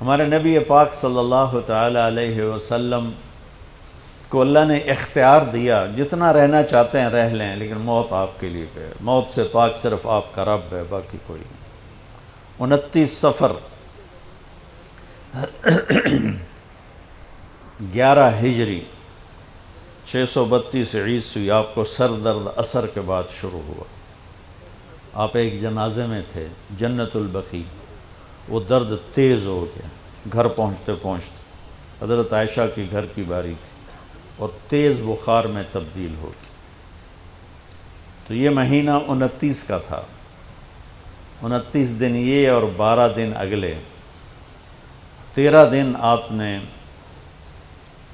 ہمارے نبی پاک صلی اللہ تعالی علیہ وسلم کو اللہ نے اختیار دیا، جتنا رہنا چاہتے ہیں رہ لیں، لیکن موت آپ کے لیے ہے، موت سے پاک صرف آپ کا رب ہے، باقی کوئی نہیں۔ 29 صفر 11 ہجری 632 عیسوی آپ کو سر درد عصر کے بعد شروع ہوا۔ آپ ایک جنازے میں تھے جنت البقیع، وہ درد تیز ہو گیا، گھر پہنچتے پہنچتے حضرت عائشہ کی گھر کی باری تھی اور تیز بخار میں تبدیل ہو گئی۔ تو یہ مہینہ 29 کا تھا، 29 دن یہ اور 12 دن اگلے، 13 دن آپ نے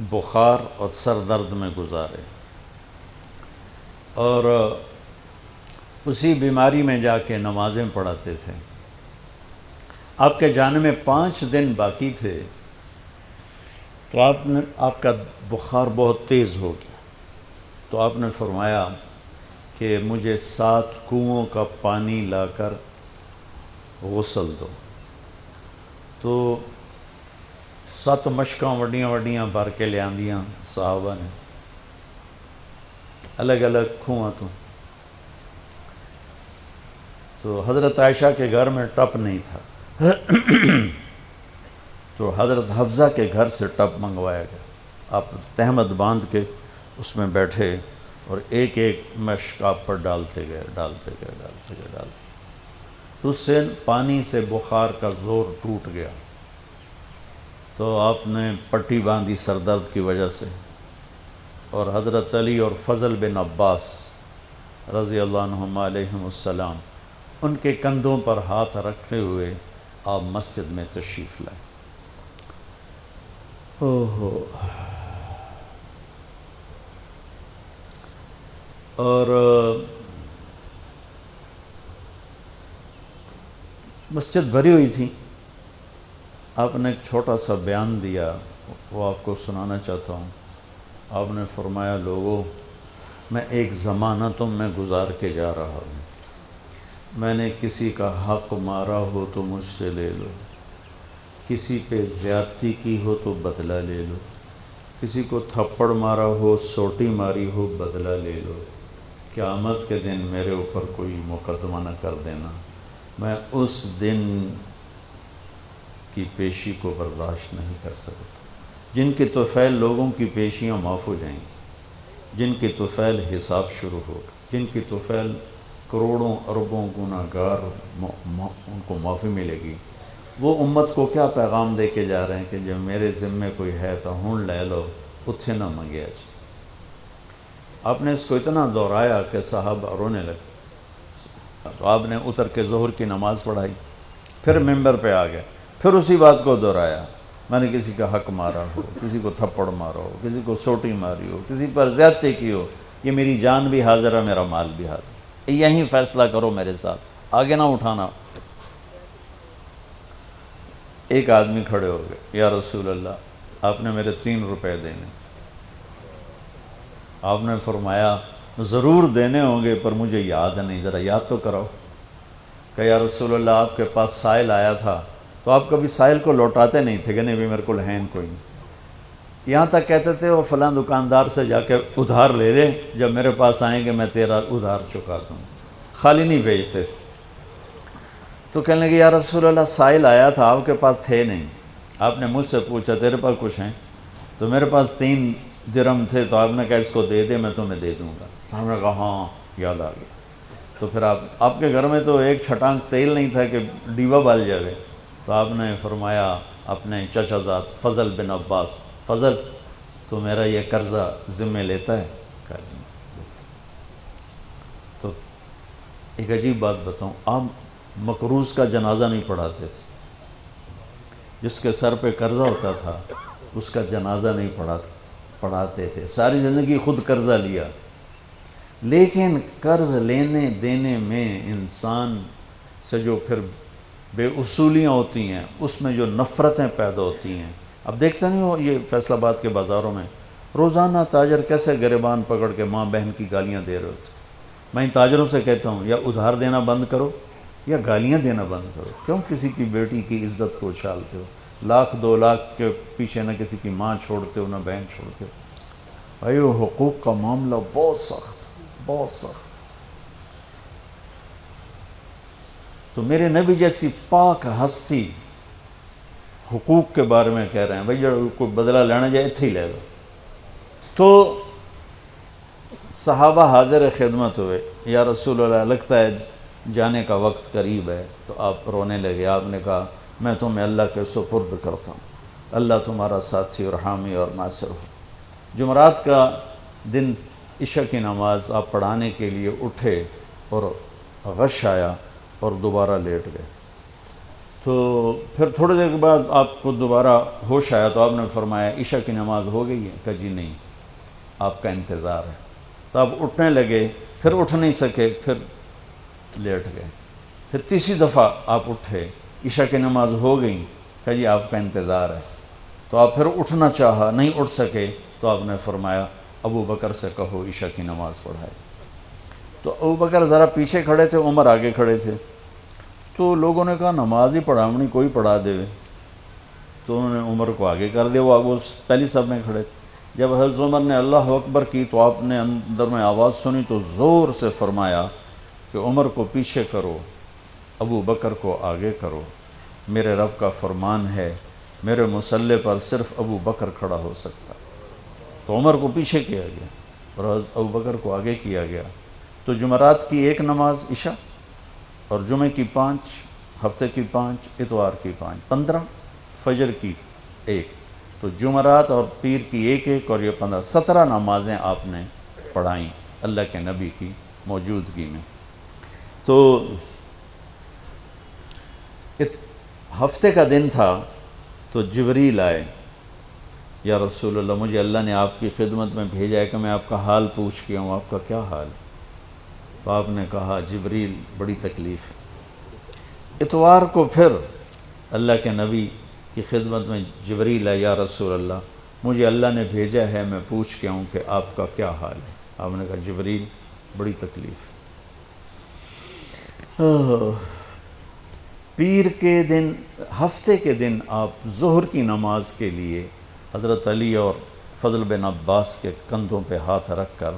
بخار اور سر درد میں گزارے، اور اسی بیماری میں جا کے نمازیں پڑھاتے تھے۔ آپ کے جانے میں 5 دن باقی تھے تو آپ کا بخار بہت تیز ہو گیا، تو آپ نے فرمایا کہ مجھے 7 کنوؤں کا پانی لا کر غسل دو۔ تو 7 مشکاں وڈیاں وڈیاں بھر کے لے آندیاں صحابہ نے، الگ الگ کنواں تو حضرت عائشہ کے گھر میں ٹپ نہیں تھا تو حضرت حفصہ کے گھر سے ٹپ منگوایا گیا۔ آپ تہمت باندھ کے اس میں بیٹھے اور ایک ایک مشک آپ پر ڈالتے گئے تو اس سے پانی سے بخار کا زور ٹوٹ گیا، تو آپ نے پٹی باندھی سر درد کی وجہ سے، اور حضرت علی اور فضل بن عباس رضی اللہ عنہما علیہم السلام ان کے کندھوں پر ہاتھ رکھے ہوئے آپ مسجد میں تشریف لائے۔ اور مسجد بھری ہوئی تھی۔ آپ نے ایک چھوٹا سا بیان دیا، وہ آپ کو سنانا چاہتا ہوں۔ آپ نے فرمایا، لوگوں، میں ایک زمانہ تم میں گزار کے جا رہا ہوں، میں نے کسی کا حق مارا ہو تو مجھ سے لے لو، کسی پہ زیادتی کی ہو تو بدلہ لے لو، کسی کو تھپڑ مارا ہو، سوٹی ماری ہو، بدلہ لے لو، قیامت کے دن میرے اوپر کوئی مقدمہ نہ کر دینا، میں اس دن کی پیشی کو برداشت نہیں کر سکتا۔ جن کے طفیل لوگوں کی پیشیاں معاف ہو جائیں گی، جن کے طفیل حساب شروع ہوگا، جن کی طفیل کروڑوں اربوں گناہ گار ان کو معافی ملے گی، وہ امت کو کیا پیغام دے کے جا رہے ہیں کہ جب میرے ذمے کوئی ہے تو ہون لے لو، اتھے نہ منگیا جی۔ آپ نے اس کو اتنا دہرایا کہ صحابہ رونے لگے، تو آپ نے اتر کے ظہر کی نماز پڑھائی، پھر ممبر پہ آ گئے، پھر اسی بات کو دہرایا، میں نے کسی کا حق مارا ہو، کسی کو تھپڑ مارا ہو، کسی کو سوٹی ماری ہو، کسی پر زیادتی کی ہو، یہ میری جان بھی حاضر ہے، میرا مال بھی حاضر ہے، یہیں فیصلہ کرو میرے ساتھ، آگے نہ اٹھانا۔ ایک آدمی کھڑے ہو گئے، یا رسول اللہ، آپ نے میرے 3 روپے دینے۔ آپ نے فرمایا، ضرور دینے ہوں گے پر مجھے یاد نہیں، ذرا یاد تو کراؤ۔ کہ یا رسول اللہ، آپ کے پاس سائل آیا تھا تو آپ کبھی سائل کو لوٹاتے نہیں تھے کہ نہیں بھی میرے کو ہے کوئی نہیں، یہاں تک کہتے تھے وہ فلاں دکاندار سے جا کے ادھار لے لے، جب میرے پاس آئیں گے میں تیرا ادھار چکا دوں، خالی نہیں بھیجتے تھے۔ تو کہنے لگے، یا رسول اللہ، سائل آیا تھا، آپ کے پاس تھے نہیں، آپ نے مجھ سے پوچھا تیرے پاس کچھ ہیں؟ تو میرے پاس 3 درہم تھے، تو آپ نے کہا اس کو دے دے، میں تمہیں دے دوں گا۔ تو ہم نے کہا ہاں، یاد آ گیا۔ تو پھر آپ کے گھر میں تو ایک چھٹانک تیل نہیں تھا کہ ڈیوا بال جائے، تو آپ نے فرمایا اپنے چچا زاد فضل بن عباس، فضل تو میرا یہ قرضہ ذمہ لیتا ہے؟ کہا جی۔ تو ایک عجیب بات بتاؤں، آپ مقروض کا جنازہ نہیں پڑھاتے تھے، جس کے سر پہ قرضہ ہوتا تھا اس کا جنازہ نہیں پڑھاتے تھے، ساری زندگی خود قرضہ لیا، لیکن قرض لینے دینے میں انسان سے جو پھر بے اصولیاں ہوتی ہیں، اس میں جو نفرتیں پیدا ہوتی ہیں۔ اب دیکھتے نہیں ہو یہ فیصل آباد کے بازاروں میں روزانہ تاجر کیسے گریبان پکڑ کے ماں بہن کی گالیاں دے رہے ہوتے۔ میں ان تاجروں سے کہتا ہوں یا ادھار دینا بند کرو یا گالیاں دینا بند کرو، کیوں کسی کی بیٹی کی عزت کو اچھالتے ہو؟ لاکھ 2 لاکھ کے پیچھے نہ کسی کی ماں چھوڑتے ہو نہ بہن چھوڑتے ہو. بھائی وہ حقوق کا معاملہ بہت سخت، بہت سخت. تو میرے نبی جیسی پاک ہستی حقوق کے بارے میں کہہ رہے ہیں بھائی جو کوئی بدلہ لینا جائے اتھے ہی لے لو. تو صحابہ حاضر خدمت ہوئے، یا رسول اللہ لگتا ہے جانے کا وقت قریب ہے. تو آپ رونے لگے. آپ نے کہا میں تمہیں اللہ کے سپرد کرتا ہوں، اللہ تمہارا ساتھی اور حامی اور ناصر ہو. جمعرات کا دن عشاء کی نماز آپ پڑھانے کے لیے اٹھے اور غش آیا اور دوبارہ لیٹ گئے. تو پھر تھوڑی دیر کے بعد آپ کو دوبارہ ہوش آیا تو آپ نے فرمایا عشاء کی نماز ہو گئی ہے؟ کہا جی نہیں، آپ کا انتظار ہے. تو آپ اٹھنے لگے، پھر اٹھ نہیں سکے، پھر لیٹ گئے. پھر تیسری دفعہ آپ اٹھے، عشاء کی نماز ہو گئی. کہا جی آپ کا انتظار ہے. تو آپ پھر اٹھنا چاہا، نہیں اٹھ سکے. تو آپ نے فرمایا ابو بکر سے کہو عشاء کی نماز پڑھائے. تو ابو بکر ذرا پیچھے کھڑے تھے، عمر آگے کھڑے تھے. تو لوگوں نے کہا نماز ہی پڑھاونی، کوئی پڑھا دے. تو انہوں نے عمر کو آگے کر دیا، وہ پہلی صف میں کھڑے تھے. جب حضرت عمر نے اللہ اکبر کی تو آپ نے اندر میں آواز سنی تو زور سے فرمایا کہ عمر کو پیچھے کرو، ابو بکر کو آگے کرو. میرے رب کا فرمان ہے میرے مصلی پر صرف ابو بکر کھڑا ہو سکتا. تو عمر کو پیچھے کیا گیا اور ابو بکر کو آگے کیا گیا. تو جمعرات کی 1 نماز عشاء، اور جمعہ کی 5، ہفتے کی 5، اتوار کی 5، 15، فجر کی 1. تو جمعرات اور پیر کی 1 اور یہ 15، 17 نمازیں آپ نے پڑھائیں اللہ کے نبی کی موجودگی میں. تو ہفتے کا دن تھا تو جبریل آئے، یا رسول اللہ مجھے اللہ نے آپ کی خدمت میں بھیجا ہے کہ میں آپ کا حال پوچھ کے ہوں، آپ کا کیا حال؟ تو آپ نے کہا جبریل بڑی تکلیف ہے. اتوار کو پھر اللہ کے نبی کی خدمت میں جبریل ہے، یا رسول اللہ مجھے اللہ نے بھیجا ہے میں پوچھ کے ہوں کہ آپ کا کیا حال ہے. آپ نے کہا جبریل بڑی تکلیف ہے. پیر کے دن، ہفتے کے دن آپ ظہر کی نماز کے لیے حضرت علی اور فضل بن عباس کے کندھوں پہ ہاتھ رکھ کر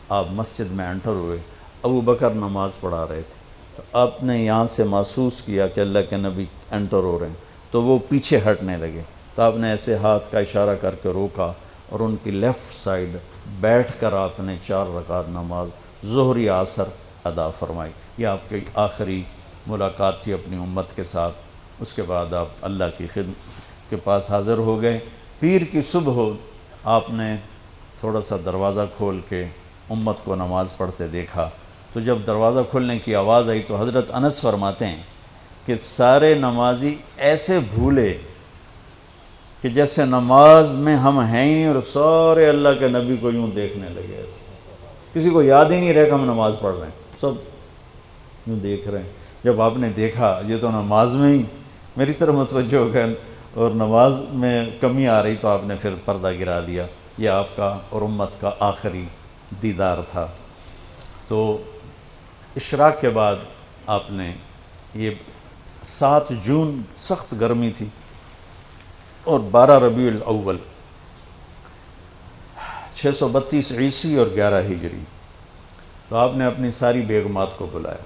آپ مسجد میں انٹر ہوئے. ابو بکر نماز پڑھا رہے تھے. تو آپ نے یہاں سے محسوس کیا کہ اللہ کے نبی انٹر ہو رہے ہیں، تو وہ پیچھے ہٹنے لگے. تو آپ نے ایسے ہاتھ کا اشارہ کر کے روکا اور ان کی لیفٹ سائیڈ بیٹھ کر آپ نے 4 رکعت نماز ظہر یا عصر ادا فرمائی. یہ آپ کی آخری ملاقات تھی اپنی امت کے ساتھ. اس کے بعد آپ اللہ کی خدمت کے پاس حاضر ہو گئے. پیر کی صبح ہو آپ نے تھوڑا سا دروازہ کھول کے امت کو نماز پڑھتے دیکھا. تو جب دروازہ کھلنے کی آواز آئی تو حضرت انس فرماتے ہیں کہ سارے نمازی ایسے بھولے کہ جیسے نماز میں ہم ہیں ہی نہیں، اور سارے اللہ کے نبی کو یوں دیکھنے لگے. ایسے کسی کو یاد ہی نہیں رہے کہ ہم نماز پڑھ رہے ہیں، سب یوں دیکھ رہے ہیں. جب آپ نے دیکھا یہ تو نماز میں ہی میری طرف متوجہ ہو گئے اور نماز میں کمی آ رہی، تو آپ نے پھر پردہ گرا دیا. یہ آپ کا اور امت کا آخری دیدار تھا. تو اشراق کے بعد آپ نے یہ 7 جون سخت گرمی تھی اور 12 ربیع الاول 632 عیسوی اور 11 ہجری. تو آپ نے اپنی ساری بیگمات کو بلایا.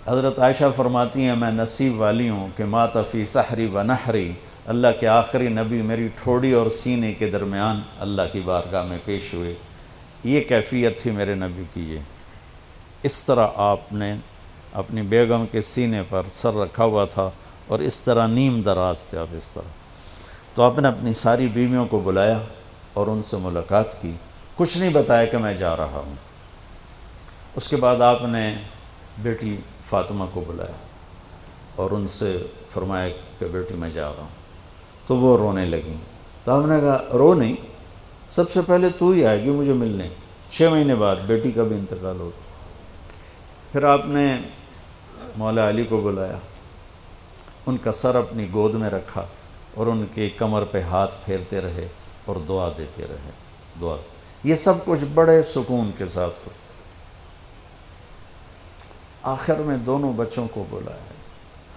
حضرت عائشہ فرماتی ہیں میں نصیب والی ہوں کہ مات فی سحری و نحری، اللہ کے آخری نبی میری ٹھوڑی اور سینے کے درمیان اللہ کی بارگاہ میں پیش ہوئے. یہ کیفیت تھی میرے نبی کی. یہ اس طرح آپ نے اپنی بیگم کے سینے پر سر رکھا ہوا تھا اور اس طرح نیم دراز تھے آپ اس طرح. تو آپ نے اپنی ساری بیویوں کو بلایا اور ان سے ملاقات کی. کچھ نہیں بتایا کہ میں جا رہا ہوں. اس کے بعد آپ نے بیٹی فاطمہ کو بلایا اور ان سے فرمایا کہ بیٹی میں جا رہا ہوں. تو وہ رونے لگیں. تو آپ نے کہا رو نہیں، سب سے پہلے تو ہی آئے گی مجھے ملنے. 6 مہینے بعد بیٹی کا بھی انتقال ہو. پھر آپ نے مولا علی کو بلایا، ان کا سر اپنی گود میں رکھا اور ان کی کمر پہ ہاتھ پھیرتے رہے اور دعا دیتے رہے. دعا، یہ سب کچھ بڑے سکون کے ساتھ ہو. آخر میں دونوں بچوں کو بلایا،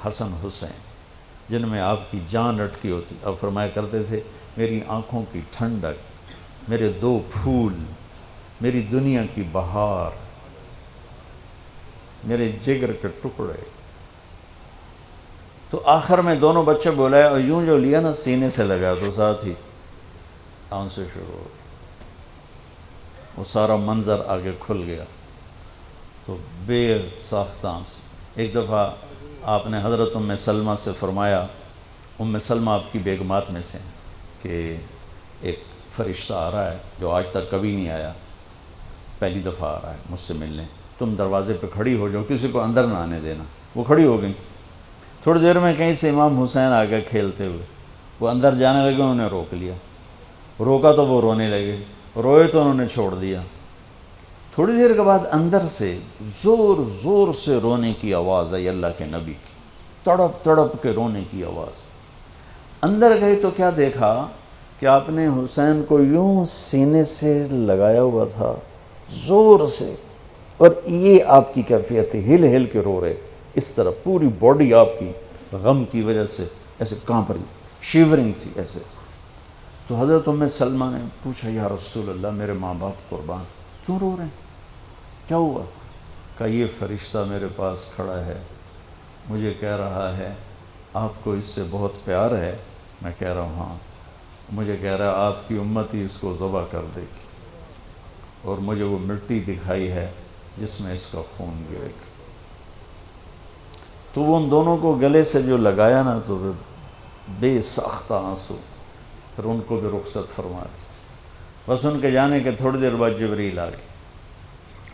حسن حسین. جن میں آپ کی جان اٹکی ہوتی. آپ فرمایا کرتے تھے میری آنکھوں کی ٹھنڈک، میرے دو پھول، میری دنیا کی بہار، میرے جگر کے ٹکڑے. تو آخر میں دونوں بچے بولائے اور یوں جو لیا نا سینے سے لگا تو ساتھ ہی آنسو شروع ہو گئے. وہ سارا منظر آگے کھل گیا تو بے ساختہ آنسو. ایک دفعہ آپ نے حضرت ام سلمہ سے فرمایا، ام سلمہ آپ کی بیگمات میں سے ہیں، کہ ایک فرشتہ آ رہا ہے جو آج تک کبھی نہیں آیا، پہلی دفعہ آ رہا ہے مجھ سے ملنے، تم دروازے پہ کھڑی ہو جاؤ، کسی کو اندر نہ آنے دینا. وہ کھڑی ہو گئی. تھوڑی دیر میں کہیں سے امام حسین آ گئے کھیلتے ہوئے. وہ اندر جانے لگے، انہوں نے روک لیا. روکا تو وہ رونے لگے، روئے تو انہوں نے چھوڑ دیا. تھوڑی دیر کے بعد اندر سے زور زور سے رونے کی آواز آئی اللہ کے نبی کی، تڑپ تڑپ کے رونے کی آواز. اندر گئے تو کیا دیکھا کہ آپ نے حسین کو یوں سینے سے لگایا ہوا تھا زور سے، اور یہ آپ کی کیفیت تھی، ہل ہل کے رو رہے اس طرح، پوری باڈی آپ کی غم کی وجہ سے ایسے کانپ رہی، شیورنگ تھی ایسے. تو حضرت ام سلمہ نے پوچھا یا رسول اللہ میرے ماں باپ قربان، کیوں رو رہے ہیں، کیا ہوا؟ کہا یہ فرشتہ میرے پاس کھڑا ہے، مجھے کہہ رہا ہے آپ کو اس سے بہت پیار ہے. میں کہہ رہا ہوں ہاں. مجھے کہہ رہا ہے آپ کی امت ہی اس کو ذبح کر دے گی، اور مجھے وہ مٹی دکھائی ہے جس میں اس کا خون گرے گا. تو وہ ان دونوں کو گلے سے جو لگایا نا تو بے ساختہ آنسو. پھر ان کو بھی رخصت فرما دی. بس ان کے جانے کے تھوڑی دیر بعد جبریل آ گئے،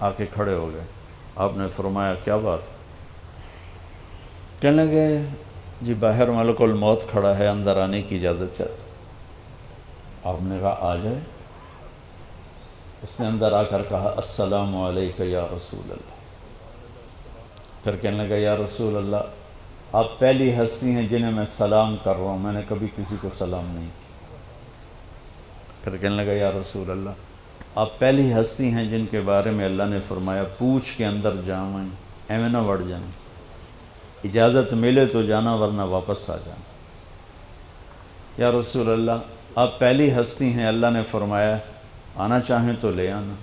آ کے کھڑے ہو گئے. آپ نے فرمایا کیا بات؟ کہنے لگے جی باہر ملک الموت کھڑا ہے، اندر آنے کی اجازت چاہتا. آپ نے کہا آ جائے. اس نے اندر آ کر کہا السلام علیکہ یا رسول اللہ. پھر کہنے لگا یا رسول اللہ آپ پہلی ہستی ہیں جنہیں میں سلام کر رہا ہوں، میں نے کبھی کسی کو سلام نہیں کیا. پھر کہنے لگا یا رسول اللہ آپ پہلی ہستی ہیں جن کے بارے میں اللہ نے فرمایا پوچھ کے اندر جاؤں، ایویں نہ وڑ جانا، اجازت ملے تو جانا ورنہ واپس آ جانا. یا رسول اللہ آپ پہلی ہستی ہیں اللہ نے فرمایا آنا چاہیں تو لے آنا.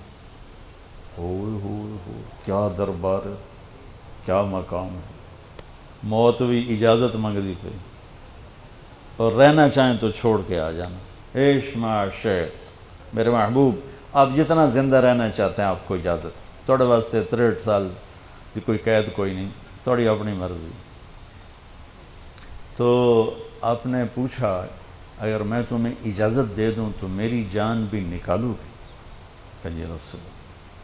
ہو کیا دربار ہے، کیا مقام ہے. موت بھی اجازت منگتی پہ، اور رہنا چاہیں تو چھوڑ کے آ جانا. عیش معاشق میرے محبوب آپ جتنا زندہ رہنا چاہتے ہیں آپ کو اجازت ہے. تھوڑے واسطے 63 سال کی کوئی قید کوئی نہیں، تھوڑی اپنی مرضی. تو آپ نے پوچھا اگر میں تمہیں اجازت دے دوں تو میری جان بھی نکالو گی؟ کہ جی رسول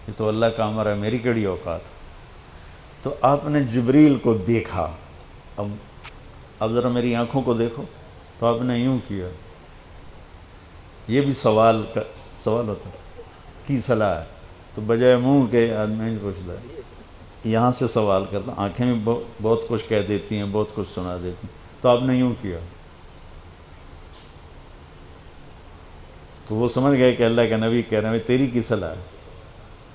یہ تو اللہ کا امر ہے، میری کیڑی اوقات. تو آپ نے جبریل کو دیکھا. اب ذرا میری آنکھوں کو دیکھو. تو آپ نے یوں کیا. یہ بھی سوال ہوتا کی صلاح ہے، تو بجائے منہ کے آدمی پوچھتا ہے، یہاں سے سوال کرتا. آنکھیں بھی بہت کچھ کہہ دیتی ہیں، بہت کچھ سنا دیتی ہیں. تو آپ نے یوں کیا. تو وہ سمجھ گئے کہ اللہ کے نبی کہہ رہے ہیں تیری کی صلاح ہے.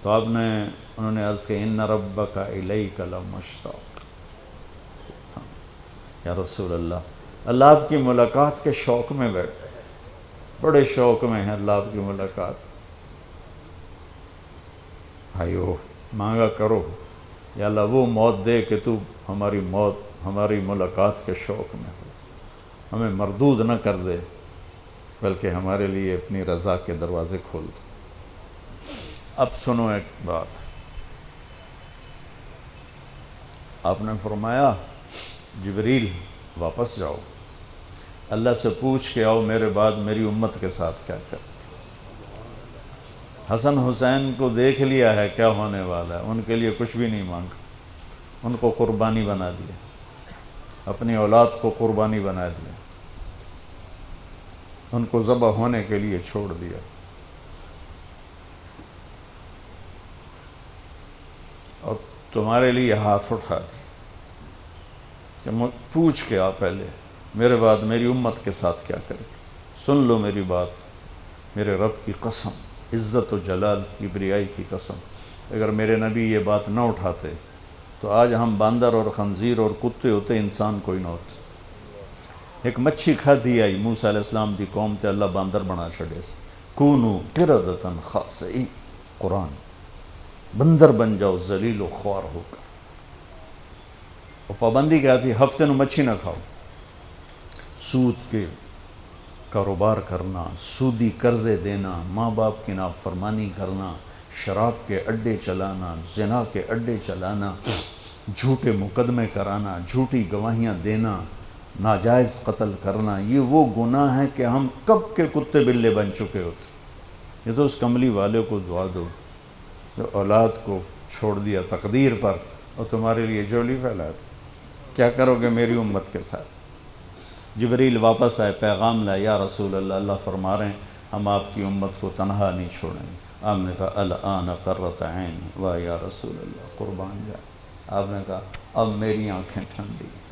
تو انہوں نے عرض کہ ان ربک الیک لمشتاق. یا رسول اللہ آپ کی ملاقات کے شوق میں بیٹھے، بڑے شوق میں ہیں اللہ آپ کی ملاقات. بھائیو مانگا کرو یا اللہ وہ موت دے کہ تو ہماری ملاقات کے شوق میں ہو، ہمیں مردود نہ کر دے بلکہ ہمارے لیے اپنی رضا کے دروازے کھول دے. اب سنو ایک بات. آپ نے فرمایا جبریل واپس جاؤ، اللہ سے پوچھ کے آؤ میرے بعد میری امت کے ساتھ کیا کر. حسن حسین کو دیکھ لیا ہے کیا ہونے والا ہے، ان کے لیے کچھ بھی نہیں مانگا، ان کو قربانی بنا دیا، اپنی اولاد کو قربانی بنا دیا، ان کو ذبح ہونے کے لیے چھوڑ دیا. اور تمہارے لیے ہاتھ اٹھا دیا کہ پوچھ کے آ پہلے میرے بعد میری امت کے ساتھ کیا کرے. سن لو میری بات، میرے رب کی قسم، عزت و جلال کی بریائی کی قسم، اگر میرے نبی یہ بات نہ اٹھاتے تو آج ہم باندر اور خنزیر اور کتے ہوتے، انسان کوئی نہ ہوتے. ایک مچھی کھادی آئی موسیٰ علیہ السلام دی قوم تے اللہ باندر بنا چھڑے سے کونو قردتن خاسئین، قرآن بندر بن جاؤ ذلیل و خوار ہو کر. اور پابندی کیا تھی؟ ہفتے نو مچھی نہ کھاؤ. سود کے کاروبار کرنا، سودی قرضے دینا، ماں باپ کی نافرمانی کرنا، شراب کے اڈے چلانا، زنا کے اڈے چلانا، جھوٹے مقدمے کرانا، جھوٹی گواہیاں دینا، ناجائز قتل کرنا، یہ وہ گناہ ہے کہ ہم کب کے کتے بلے بن چکے ہوتے. یہ تو اس کملی والے کو دعا دو جو اولاد کو چھوڑ دیا تقدیر پر اور تمہارے لیے جولی پھیلا دی. کیا کرو گے میری امت کے ساتھ؟ جبریل واپس آئے، پیغام لائے، یا رسول اللہ، اللہ فرما رہے ہیں ہم آپ کی امت کو تنہا نہیں چھوڑیں گے. آپ نے کہا الآن قرۃ عینی، واہ یا رسول اللہ، قربان جائے. آپ نے کہا اب میری آنکھیں ٹھنڈی ہیں.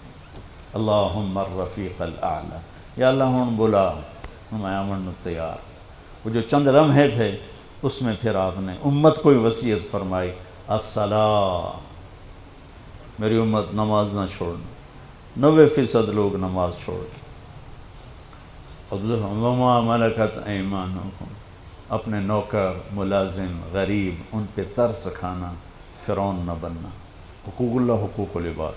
اللہم الرفیق الاعلی، یا اللہ ہوں بلا میں آمن تیار. وہ جو چند لمحے تھے اس میں پھر آپ نے امت کو وصیت فرمائی، الصلاۃ، میری امت نماز نہ چھوڑنا. 90% لوگ نماز چھوڑ گئے. وما ملکت ایمانکم، اپنے نوکر، ملازم، غریب، ان پہ ترس کھانا، فرعون نہ بننا. حقوق اللہ، حقوق العباد.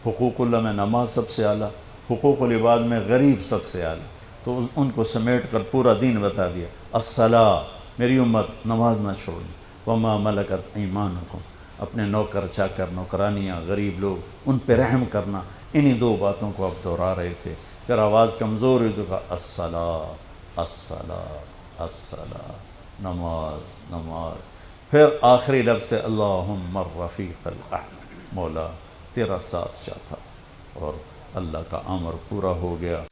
حقوق اللہ میں نماز سب سے اعلیٰ، حقوق العباد میں غریب سب سے اعلیٰ. تو ان کو سمیٹ کر پورا دین بتا دیا. الصلاۃ، میری امت نماز نہ چھوڑی. وما ملکت ایمانکم، اپنے نوکر چاکر، نوکرانیاں، غریب لوگ، ان پہ رحم کرنا. انہی دو باتوں کو اب دہرا رہے تھے. پھر آواز کمزور ہوئی تو کہا الصلاۃ، الصلاۃ، الصلاۃ، نماز، نماز. پھر آخری لفظ سے اللہم الرفیق الاعلی، مولا تیرا ساتھ چاہتا. اور اللہ کا امر پورا ہو گیا.